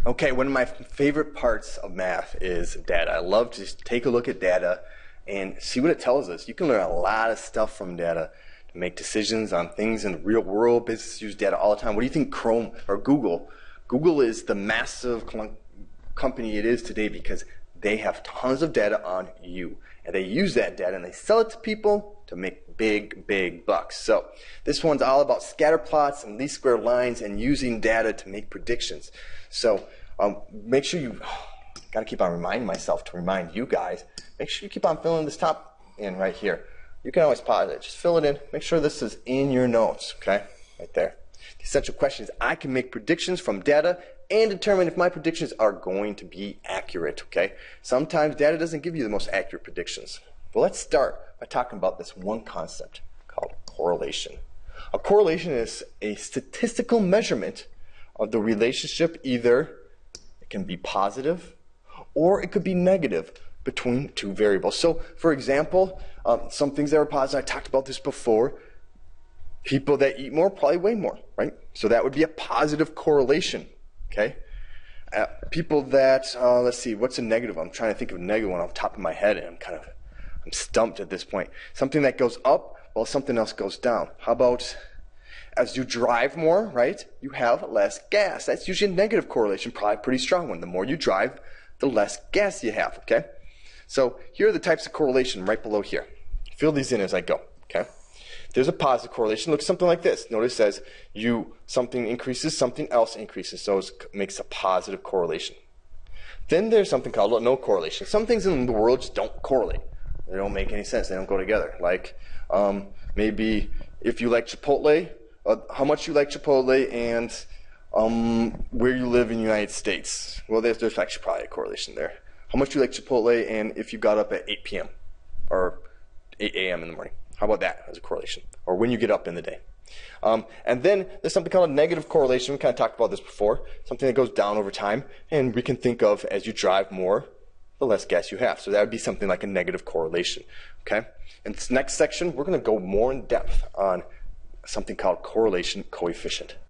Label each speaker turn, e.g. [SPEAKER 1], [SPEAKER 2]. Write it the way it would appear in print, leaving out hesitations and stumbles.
[SPEAKER 1] Okay, one of my favorite parts of math is data. I love to just take a look at data and see what it tells us. You can learn a lot of stuff from data to make decisions on things in the real world. Businesses use data all the time. What do you think Chrome or Google? Google is the massive company it is today because they have tons of data on you. And they use that data and they sell it to people to make big bucks. So this one's all about scatter plots and least square lines and using data to make predictions. So make sure you, got to keep on reminding myself to remind you guys, make sure you keep on filling this top in right here. You can always pause it. Just fill it in. Make sure this is in your notes, okay? Right there. The essential question is I can make predictions from data and determine if my predictions are going to be accurate, okay? Sometimes data doesn't give you the most accurate predictions. Well, let's start by talking about this one concept called correlation. A correlation is a statistical measurement of the relationship. Either it can be positive or it could be negative between two variables. So, for example, some things that are positive, I talked about this before, people that eat more probably weigh more, right? So that would be a positive correlation, okay? People that, let's see, what's a negative? I'm trying to think of a negative one off the top of my head, and I'm stumped at this point. Something that goes up while something else goes down. How about as you drive more, right, you have less gas. That's usually a negative correlation, probably a pretty strong one. The more you drive, the less gas you have, okay? So here are the types of correlation right below here. Fill these in as I go, okay? There's a positive correlation. Looks something like this. Notice as something increases, something else increases. So it makes a positive correlation. Then there's something called no correlation. Some things in the world just don't correlate. They don't make any sense. They don't go together. Like maybe if you like Chipotle, how much you like Chipotle and where you live in the United States. Well, there's actually probably a correlation there. How much you like Chipotle and if you got up at 8 p.m. or 8 a.m. in the morning. How about that as a correlation? Or when you get up in the day. And then there's something called a negative correlation. We kind of talked about this before. Something that goes down over time. And we can think of as you drive more, the less gas you have. So that would be something like a negative correlation. Okay? In this next section, we're going to go more in depth on something called correlation coefficient.